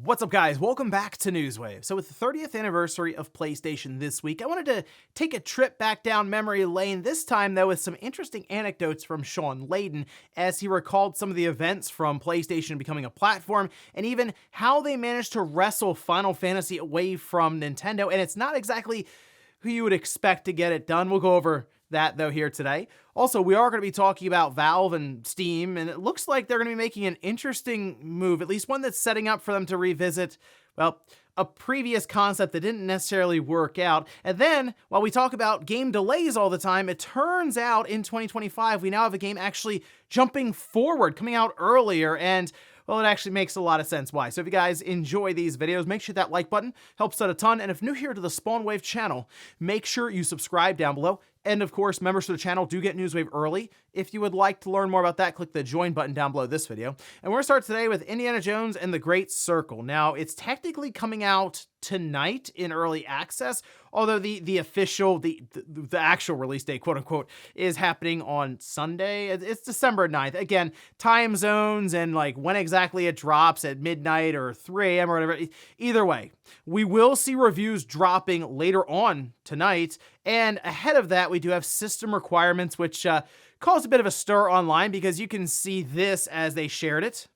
What's up, guys? Welcome back to Newswave. So with the 30th anniversary of PlayStation this week, I wanted to take a trip back down memory lane, this time though with some interesting anecdotes from Shawn Layden as he recalled some of the events from PlayStation becoming a platform and even how they managed to wrestle Final Fantasy away from Nintendo. And it's not exactly who you would expect to get it done. We'll go over that though here today. Also, we are going to be talking about Valve and Steam, and it looks like they're going to be making an interesting move, at least one that's setting up for them to revisit, well, a previous concept that didn't necessarily work out. And then, while we talk about game delays all the time, it turns out in 2025, we now have a game actually jumping forward, coming out earlier, and well, it actually makes a lot of sense why. So if you guys enjoy these videos, make sure that like button helps out a ton. And if new here to the SpawnWave channel, make sure you subscribe down below. And of course, members to the channel do get Newswave early. If you would like to learn more about that, click the join button down below this video. And we're gonna start today with Indiana Jones and the Great Circle. Now, it's technically coming out tonight in early access, although the actual release date, quote unquote, is happening on Sunday. It's December 9th. Again, time zones and like when exactly it drops at midnight or 3 a.m. or whatever. Either way, we will see reviews dropping later on tonight. And ahead of that, we do have system requirements, which caused a bit of a stir online because you can see this as they shared it.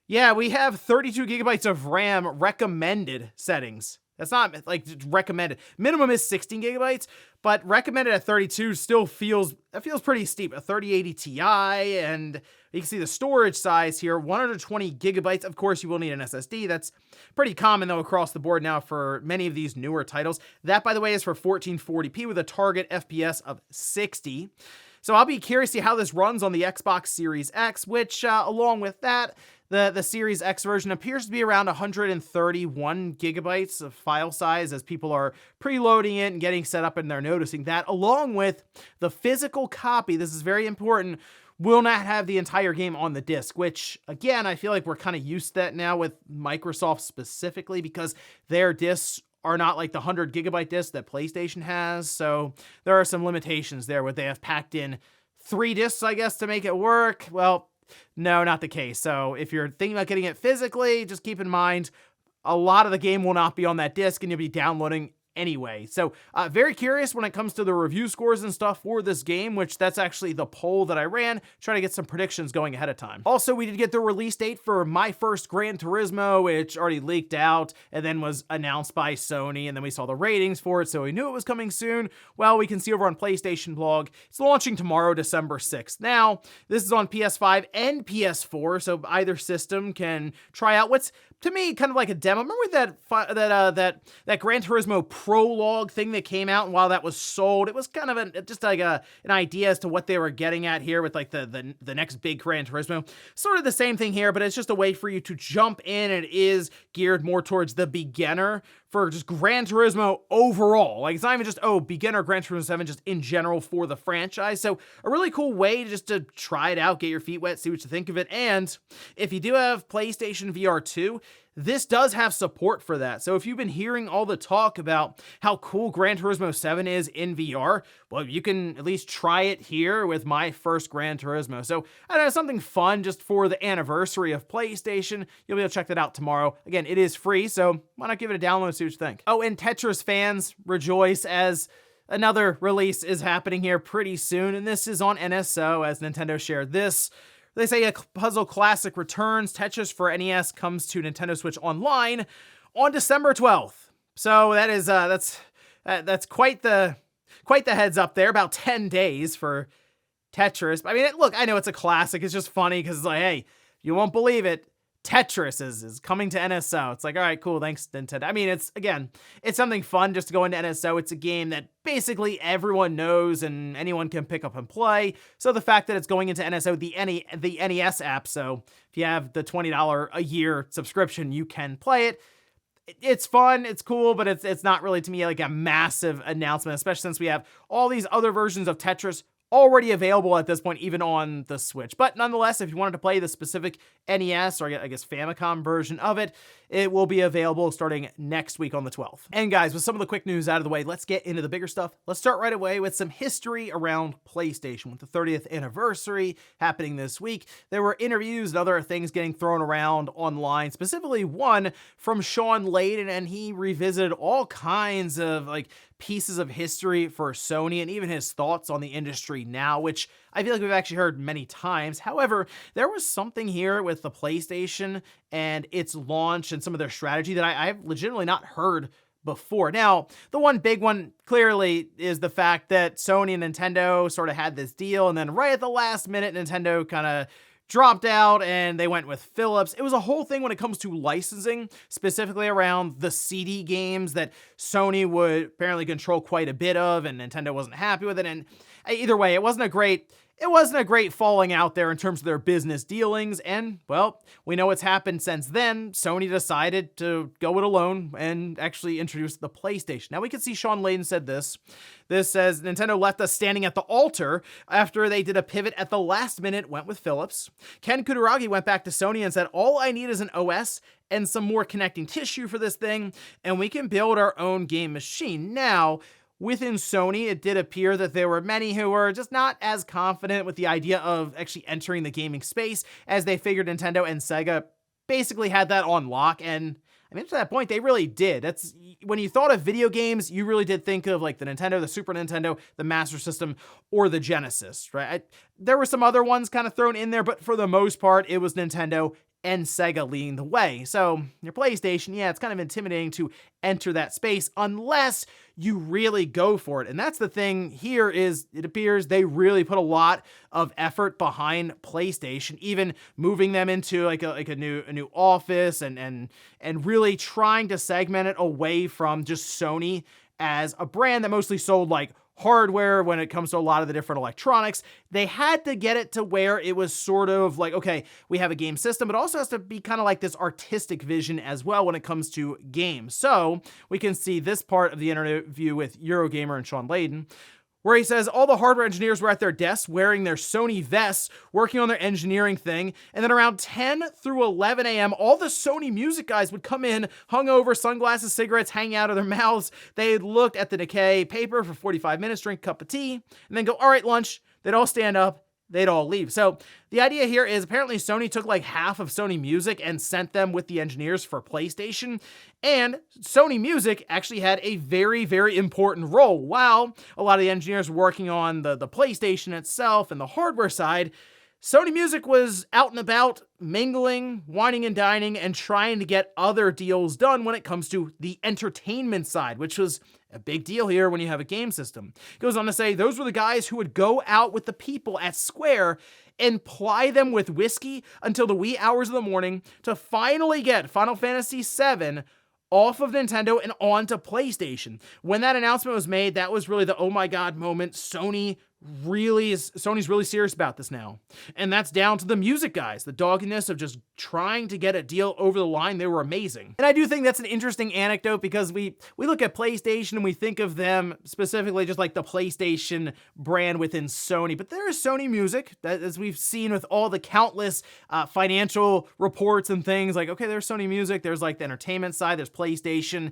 Yeah, we have 32 gigabytes of RAM recommended settings. That's not like recommended. Minimum is 16 gigabytes, but recommended at 32 still feels pretty steep. A 3080 Ti, and you can see the storage size here, 120 gigabytes. Of course, you will need an SSD. That's pretty common though across the board now for many of these newer titles. That, by the way, is for 1440p with a target FPS of 60. So I'll be curious to see how this runs on the Xbox Series X, which along with that, the Series X version appears to be around 131 gigabytes of file size as people are preloading it and getting set up, and they're noticing that, along with the physical copy. This is very important, will not have the entire game on the disc, which again, I feel like we're kind of used to that now with Microsoft specifically because their discs are not like the 100 gigabyte disc that PlayStation has. So there are some limitations there where they have packed in 3 discs, I guess, to make it work. Well, no, not the case. So if you're thinking about getting it physically, just keep in mind a lot of the game will not be on that disc and you'll be downloading anyway. So very curious when it comes to the review scores and stuff for this game, which that's actually the poll that I ran, trying to get some predictions going ahead of time. Also, we did get the release date for My First Gran Turismo, which already leaked out and then was announced by Sony, and then we saw the ratings for it, so we knew it was coming soon. Well, we can see over on PlayStation blog, it's launching tomorrow, December 6th. Now, this is on PS5 and PS4, so either system can try out what's, to me, kind of like a demo. Remember that Gran Turismo prologue thing that came out, and while that was sold, it was kind of just like an idea as to what they were getting at here with like the next big Gran Turismo. Sort of the same thing here, but it's just a way for you to jump in, and it is geared more towards the beginner for just Gran Turismo overall. Like, it's not even just, oh, beginner Gran Turismo 7, just in general for the franchise. So a really cool way just to try it out, get your feet wet, see what you think of it. And if you do have PlayStation VR 2, this does have support for that. So if you've been hearing all the talk about how cool Gran Turismo 7 is in VR, well, you can at least try it here with My First Gran Turismo. So I don't know, something fun just for the anniversary of PlayStation. You'll be able to check that out tomorrow. Again, it is free, so why not give it a download and see what you think. Oh, and Tetris fans, rejoice as another release is happening here pretty soon, and this is on NSO as Nintendo shared this. They say a puzzle classic returns. Tetris for NES comes to Nintendo Switch Online on December 12th. So that is that's quite the heads up there. About 10 days for Tetris. I mean, look, I know it's a classic. It's just funny because it's like, hey, you won't believe it, Tetris is coming to NSO. It's like, all right, cool, thanks, Nintendo. I mean, it's something fun just to go into NSO. It's a game that basically everyone knows and anyone can pick up and play. So the fact that it's going into NSO, the NES app, so if you have the $20 a year subscription, you can play it. It's fun, it's cool, but it's not really, to me, like a massive announcement, especially since we have all these other versions of Tetris already available at this point, even on the Switch. But nonetheless, if you wanted to play the specific NES or I guess Famicom version of it, it will be available starting next week on the 12th. And guys, with some of the quick news out of the way, let's get into the bigger stuff. Let's start right away with some history around PlayStation. With the 30th anniversary happening this week, there were interviews and other things getting thrown around online, specifically one from Sean Layden, and he revisited all kinds of pieces of history for Sony and even his thoughts on the industry now, which I feel like we've actually heard many times. However, there was something here with the PlayStation and its launch and some of their strategy that I've legitimately not heard before. Now, the one big one clearly is the fact that Sony and Nintendo sort of had this deal, and then right at the last minute, Nintendo kind of dropped out and they went with Philips. It was a whole thing when it comes to licensing, specifically around the CD games that Sony would apparently control quite a bit of, and Nintendo wasn't happy with it. And either way, it wasn't a great falling out there in terms of their business dealings. And well, we know what's happened since then. Sony decided to go it alone and actually introduce the PlayStation. Now we can see Sean Layden said this. This says, Nintendo left us standing at the altar after they did a pivot at the last minute, went with Philips. Ken Kutaragi went back to Sony and said, all I need is an OS and some more connecting tissue for this thing, and we can build our own game machine. Now, within Sony, it did appear that there were many who were just not as confident with the idea of actually entering the gaming space, as they figured Nintendo and Sega basically had that on lock. And I mean, to that point, they really did. That's when you thought of video games, you really did think of the Nintendo, the Super Nintendo, the Master System, or the Genesis, right? There were some other ones kind of thrown in there, but for the most part, it was Nintendo and Sega leading the way. So your PlayStation, yeah, it's kind of intimidating to enter that space unless you really go for it. And that's the thing here is it appears they really put a lot of effort behind PlayStation, even moving them into a new office and really trying to segment it away from just Sony as a brand that mostly sold hardware when it comes to a lot of the different electronics. They had to get it to where it was sort of okay, we have a game system, but also has to be kind of this artistic vision as well when it comes to games. So we can see this part of the interview with Eurogamer and Sean Layden, where he says all the hardware engineers were at their desks wearing their Sony vests, working on their engineering thing, and then around 10 through 11 a.m., all the Sony music guys would come in, hungover, sunglasses, cigarettes hanging out of their mouths. They'd look at the decay paper for 45 minutes, drink a cup of tea, and then go, all right, lunch. They'd all stand up. They'd all leave. So the idea here is apparently Sony took half of Sony Music and sent them with the engineers for PlayStation. And Sony Music actually had a very, very important role. While a lot of the engineers were working on the PlayStation itself and the hardware side, Sony Music was out and about, mingling, whining and dining, and trying to get other deals done when it comes to the entertainment side, which was a big deal here when you have a game system. It goes on to say, those were the guys who would go out with the people at Square and ply them with whiskey until the wee hours of the morning to finally get Final Fantasy VII off of Nintendo and onto PlayStation. When that announcement was made, that was really the oh my god moment. Sony's really serious about this now. And that's down to the music guys, the dogginess of just trying to get a deal over the line. They were amazing. And I do think that's an interesting anecdote because we look at PlayStation and we think of them specifically just the PlayStation brand within Sony, but there is Sony Music, that, as we've seen with all the countless financial reports and things, okay, there's Sony Music, there's the entertainment side, there's PlayStation.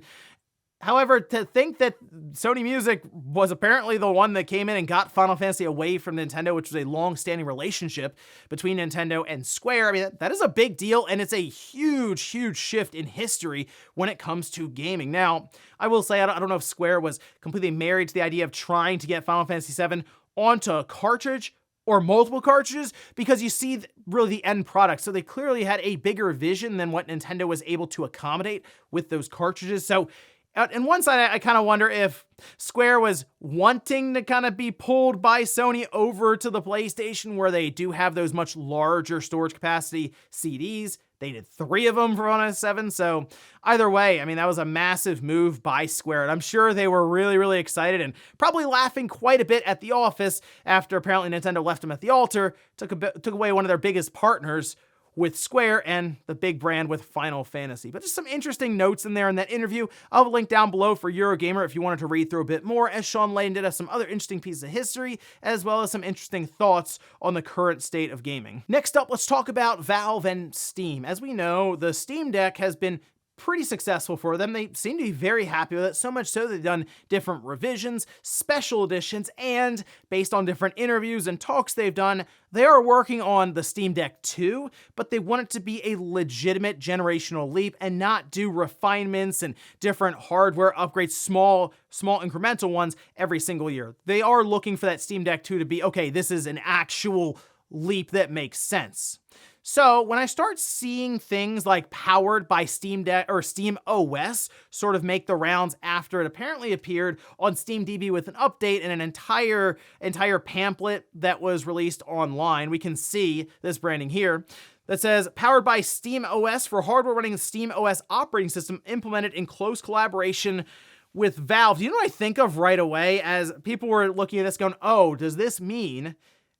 However, to think that Sony Music was apparently the one that came in and got Final Fantasy away from Nintendo, which was a long-standing relationship between Nintendo and Square, I mean, that is a big deal, and it's a huge, huge shift in history when it comes to gaming. Now, I will say, I don't know if Square was completely married to the idea of trying to get Final Fantasy VII onto a cartridge or multiple cartridges, because you see really the end product. So they clearly had a bigger vision than what Nintendo was able to accommodate with those cartridges. So on one side, I kind of wonder if Square was wanting to kind of be pulled by Sony over to the PlayStation, where they do have those much larger storage capacity CDs. They did 3 of them for Final Fantasy VII. So either way, I mean, that was a massive move by Square. And I'm sure they were really, really excited and probably laughing quite a bit at the office after apparently Nintendo left them at the altar, took away one of their biggest partners. with Square and the big brand with Final Fantasy. But just some interesting notes in there in that interview. I'll link down below for Eurogamer if you wanted to read through a bit more, as Sean Layden did have some other interesting pieces of history, as well as some interesting thoughts on the current state of gaming. Next up, let's talk about Valve and Steam. As we know, the Steam Deck has been pretty successful for them. They seem to be very happy with it, so much so they've done different revisions, special editions, and based on different interviews and talks they've done, they are working on the Steam Deck 2, but they want it to be a legitimate generational leap and not do refinements and different hardware upgrades, small incremental ones every single year. They are looking for that Steam Deck 2 to be, okay, this is an actual leap that makes sense. So when I start seeing things like powered by Steamdeck or SteamOS sort of make the rounds after it apparently appeared on SteamDB with an update and an entire pamphlet that was released online, we can see this branding here that says powered by SteamOS for hardware running the SteamOS operating system implemented in close collaboration with Valve. You know what I think of right away as people were looking at this going, oh, does this mean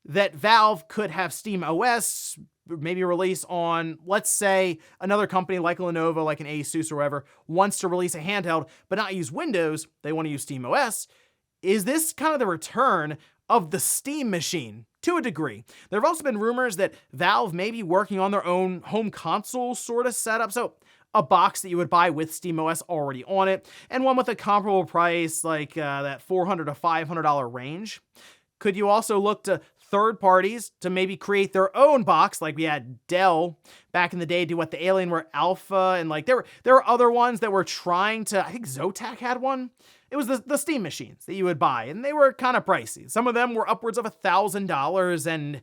that Valve could have SteamOS maybe release on, let's say, another company like Lenovo, like an Asus or whatever, wants to release a handheld, but not use Windows, they want to use SteamOS. Is this kind of the return of the Steam machine? To a degree. There have also been rumors that Valve may be working on their own home console sort of setup, so a box that you would buy with SteamOS already on it, and one with a comparable price like that $400 to $500 range. Could you also look to third parties to maybe create their own box, like we had Dell back in the day do what the Alienware Alpha, and like there were other ones that were trying to, I think Zotac had one. It was the Steam machines that you would buy, and they were kind of pricey. Some of them were upwards of $1,000, and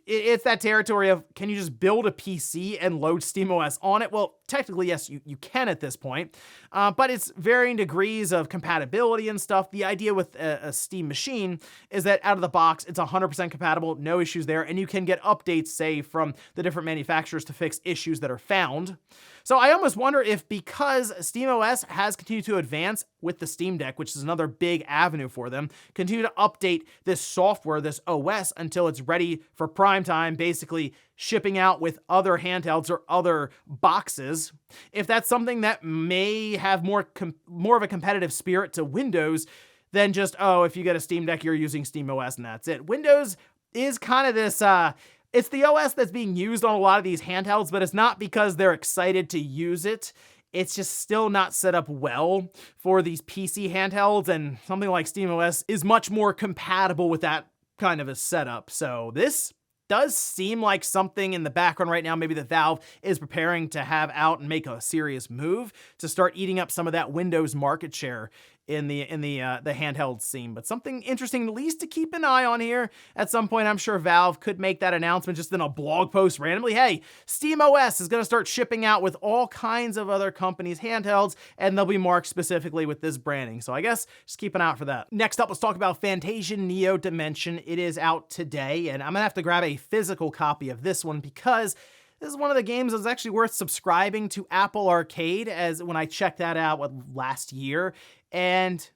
it's that territory of, can you just build a PC and load SteamOS on it? Well, technically, yes, you can at this point, but it's varying degrees of compatibility and stuff. The idea with a Steam machine is that out of the box, it's 100% compatible, no issues there, and you can get updates, say, from the different manufacturers to fix issues that are found. So I almost wonder if, because SteamOS has continued to advance with the Steam Deck, which is another big avenue for them, continue to update this software, this OS, until it's ready for prime time, basically shipping out with other handhelds or other boxes. If that's something that may have more of a competitive spirit to Windows than just, oh, if you get a Steam Deck, you're using SteamOS and that's it. Windows is kind of this, it's the OS that's being used on a lot of these handhelds, but it's not because they're excited to use it. It's just still not set up well for these PC handhelds, and something like SteamOS is much more compatible with that kind of a setup. So this does seem like something in the background right now, maybe that Valve is preparing to have out and make a serious move to start eating up some of that Windows market share in the handheld scene. But something interesting at least to keep an eye on here. At some point, I'm sure Valve could make that announcement just in a blog post randomly. Hey, SteamOS is going to start shipping out with all kinds of other companies' handhelds, and they'll be marked specifically with this branding. So I guess just keep an eye out for that. Next up, let's talk about Fantasian Neo Dimension. It is out today, and I'm going to have to grab a physical copy of this one because this is one of the games that's actually worth subscribing to Apple Arcade, as when I checked that out last year. And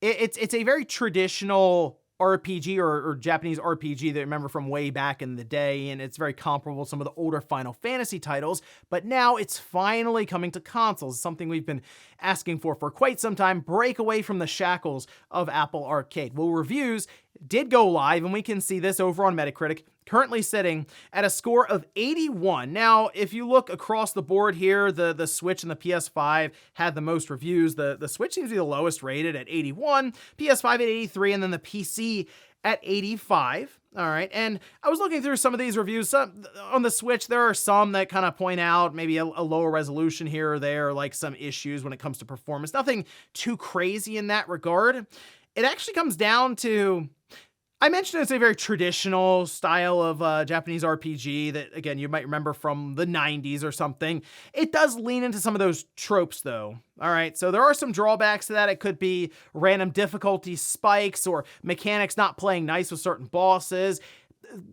it's a very traditional RPG or Japanese RPG that I remember from way back in the day, and it's very comparable to some of the older Final Fantasy titles, but now it's finally coming to consoles, something we've been asking for quite some time, break away from the shackles of Apple Arcade. Well, reviews did go live, and we can see this over on Metacritic, currently sitting at a score of 81. Now, if you look across the board here, the Switch and the PS5 had the most reviews. The Switch seems to be the lowest rated at 81, PS5 at 83, and then the PC at 85. All right, and I was looking through some of these reviews. On the Switch, there are some that kind of point out maybe a lower resolution here or there, like some issues when it comes to performance. Nothing too crazy in that regard. It actually comes down to, I mentioned it's a very traditional style of Japanese RPG that, again, you might remember from the 90s or something. It does lean into some of those tropes, though. All right, so there are some drawbacks to that. It could be random difficulty spikes or mechanics not playing nice with certain bosses.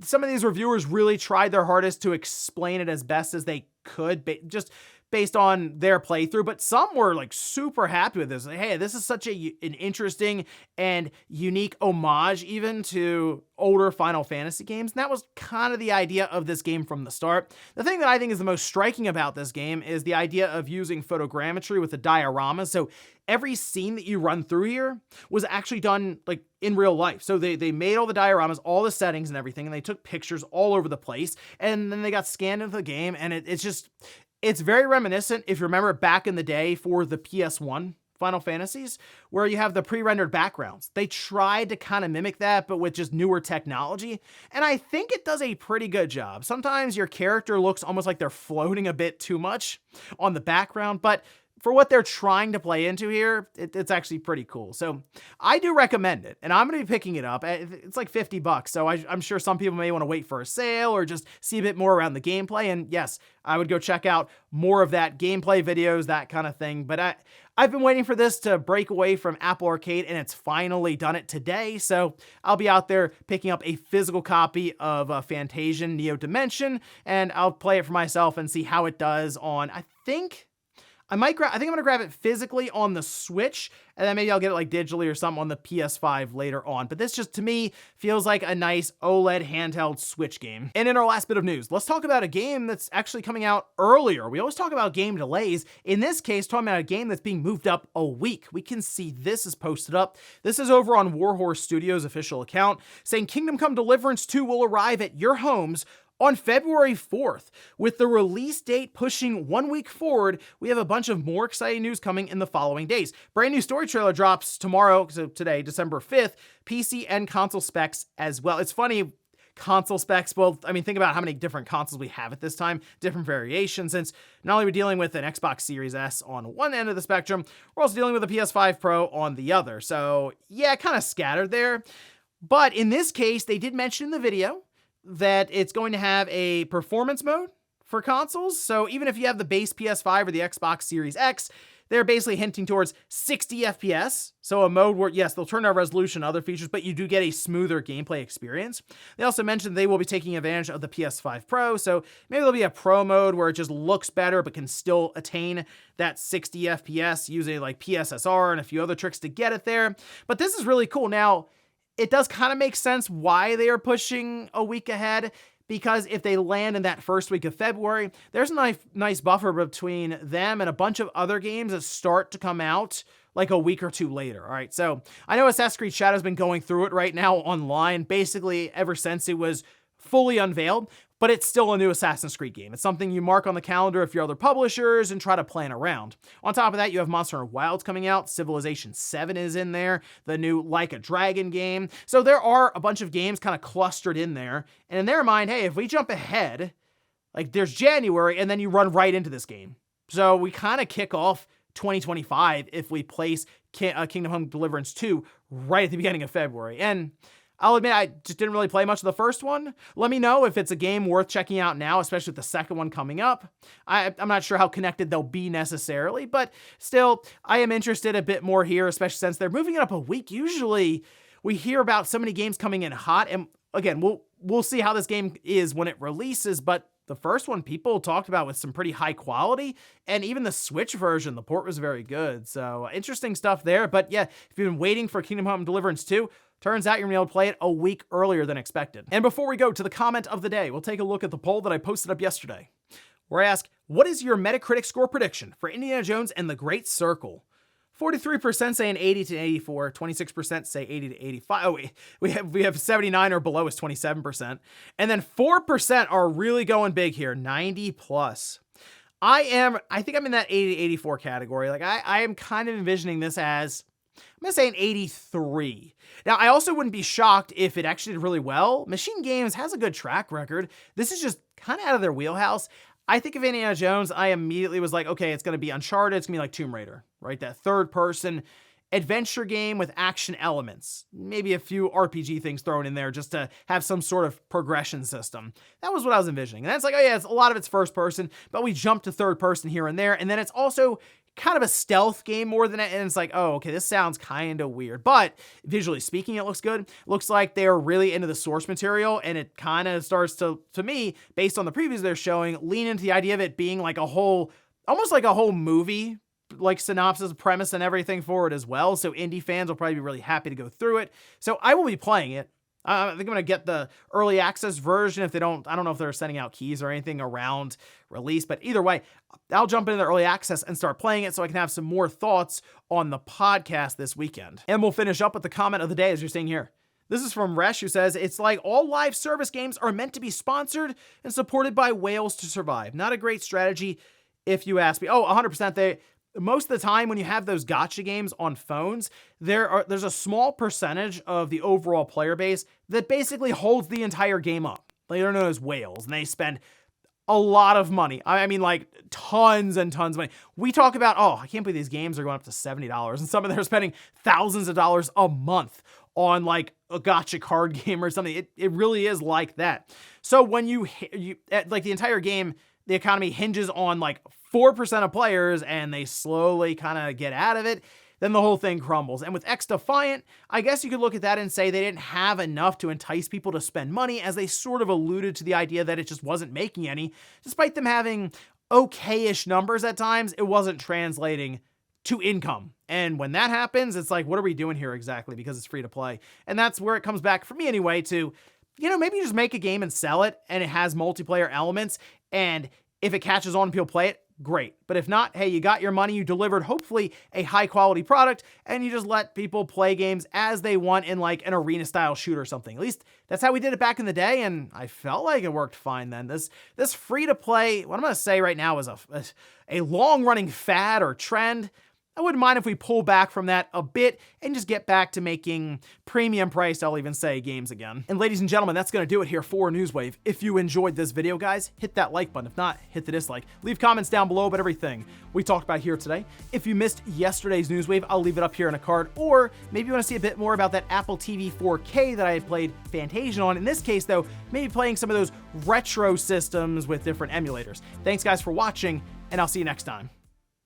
Some of these reviewers really tried their hardest to explain it as best as they could, just based on their playthrough, but some were like super happy with this. Like, hey, this is such an interesting and unique homage even to older Final Fantasy games. And that was kind of the idea of this game from the start. The thing that I think is the most striking about this game is the idea of using photogrammetry with the diorama. So every scene that you run through here was actually done like in real life. So they made all the dioramas, all the settings and everything, and they took pictures all over the place, and then they got scanned into the game, and it's very reminiscent, if you remember back in the day for the PS1 Final Fantasies, where you have the pre-rendered backgrounds. They tried to kind of mimic that, but with just newer technology, and I think it does a pretty good job. Sometimes your character looks almost like they're floating a bit too much on the background, but for what they're trying to play into here, it's actually pretty cool. So I do recommend it, and I'm going to be picking it up. It's like $50, so I'm sure some people may want to wait for a sale or just see a bit more around the gameplay. And yes, I would go check out more of that gameplay videos, that kind of thing. But I've been waiting for this to break away from Apple Arcade, and it's finally done it today. So I'll be out there picking up a physical copy of Fantasian Neo Dimension, and I'll play it for myself and see how it does on, I think I'm gonna grab it physically on the Switch, and then maybe I'll get it like digitally or something on the PS5 later on. But this just, to me, feels like a nice OLED handheld Switch game. And in our last bit of news, let's talk about a game that's actually coming out earlier. We always talk about game delays. In this case, talking about a game that's being moved up a week. We can see this is posted up. This is over on Warhorse Studios' official account, saying Kingdom Come Deliverance 2 will arrive at your homes on February 4th. With the release date pushing 1 week forward, we have a bunch of more exciting news coming in the following days. Brand new story trailer drops tomorrow, so today, December 5th, PC and console specs as well. It's funny, console specs, well, I mean, think about how many different consoles we have at this time, different variations, since not only are we dealing with an Xbox Series S on one end of the spectrum, we're also dealing with a PS5 Pro on the other. So yeah, kind of scattered there. But in this case, they did mention in the video that it's going to have a performance mode for consoles. So even if you have the base PS5 or the Xbox Series X, they're basically hinting towards 60 FPS. So a mode where, yes, they'll turn down resolution and other features, but you do get a smoother gameplay experience. They also mentioned they will be taking advantage of the PS5 Pro. So maybe there'll be a Pro mode where it just looks better, but can still attain that 60 FPS using like PSSR and a few other tricks to get it there. But this is really cool. Now, it does kind of make sense why they are pushing a week ahead, because if they land in that first week of February, there's a nice buffer between them and a bunch of other games that start to come out like a week or two later. All right, so I know Assassin's Creed Shadow's been going through it right now online, basically ever since it was fully unveiled, but it's still a new Assassin's Creed game. It's something you mark on the calendar if you're other publishers and try to plan around. On top of that, you have Monster Hunter Wilds coming out, Civilization 7 is in there, the new Like a Dragon game. So there are a bunch of games kind of clustered in there, and in their mind, hey, if we jump ahead, like there's January, and then you run right into this game. So we kind of kick off 2025 if we place Kingdom Come Deliverance 2 right at the beginning of February. And I'll admit, I just didn't really play much of the first one. Let me know if it's a game worth checking out now, especially with the second one coming up. I'm not sure how connected they'll be necessarily, but still, I am interested a bit more here, especially since they're moving it up a week. Usually, we hear about so many games coming in hot, and again, we'll see how this game is when it releases, but the first one people talked about with some pretty high quality, and even the Switch version, the port was very good. So interesting stuff there. But yeah, if you've been waiting for Kingdom Come Deliverance 2, turns out you're gonna be able to play it a week earlier than expected. And before we go to the comment of the day, we'll take a look at the poll that I posted up yesterday, where I ask, what is your Metacritic score prediction for Indiana Jones and the Great Circle? 43% say an 80 to 84, 26% say 80 to 85. Oh, we have 79 or below is 27%. And then 4% are really going big here, 90 plus. I think I'm in that 80 to 84 category. Like I am kind of envisioning this as, I'm gonna say an 83. Now, I also wouldn't be shocked if it actually did really well. Machine Games has a good track record. This is just kind of out of their wheelhouse. I think of Indiana Jones, I immediately was like, okay, it's going to be Uncharted, it's going to be like Tomb Raider, right? That third-person adventure game with action elements. Maybe a few RPG things thrown in there just to have some sort of progression system. That was what I was envisioning. And then it's like, oh yeah, a lot of it's first-person, but we jump to third-person here and there, and then it's also kind of a stealth game more than it, and it's like, oh, okay, this sounds kind of weird, but visually speaking, it looks good. Looks like they're really into the source material, and it kind of starts to me, based on the previews they're showing, lean into the idea of it being like a whole almost like a whole movie, like synopsis, premise, and everything for it as well. So indie fans will probably be really happy to go through it. So I will be playing it. I think I'm going to get the early access version if they don't, I don't know if they're sending out keys or anything around release, but either way, I'll jump into the early access and start playing it so I can have some more thoughts on the podcast this weekend. And we'll finish up with the comment of the day as you're seeing here. This is from Resh, who says, it's like all live service games are meant to be sponsored and supported by whales to survive. Not a great strategy if you ask me. Oh, 100%. Most of the time when you have those gacha games on phones, there's a small percentage of the overall player base that basically holds the entire game up. They're known as whales, and they spend a lot of money. I mean, like tons and tons of money. We talk about, oh, I can't believe these games are going up to $70, and some of them are spending thousands of dollars a month on like a gacha card game or something. It really is like that. So when you like the entire game, the economy hinges on like 4% of players and they slowly kind of get out of it, then the whole thing crumbles. And with X Defiant, I guess you could look at that and say they didn't have enough to entice people to spend money, as they sort of alluded to the idea that it just wasn't making any. Despite them having okay-ish numbers at times, it wasn't translating to income. And when that happens, it's like, what are we doing here exactly? Because it's free to play. And that's where it comes back for me anyway to, maybe you just make a game and sell it and it has multiplayer elements. And if it catches on and people play it, great. But if not, hey, you got your money, you delivered hopefully a high quality product, and you just let people play games as they want in like an arena style shoot or something. At least that's how we did it back in the day, and I felt like it worked fine then. This free to play, what I'm gonna say right now is a long running fad or trend. I wouldn't mind if we pull back from that a bit and just get back to making premium priced, I'll even say, games again. And ladies and gentlemen, that's going to do it here for Newswave. If you enjoyed this video, guys, hit that like button. If not, hit the dislike. Leave comments down below about everything we talked about here today. If you missed yesterday's Newswave, I'll leave it up here in a card. Or maybe you want to see a bit more about that Apple TV 4K that I had played Fantasian on. In this case, though, maybe playing some of those retro systems with different emulators. Thanks, guys, for watching, and I'll see you next time.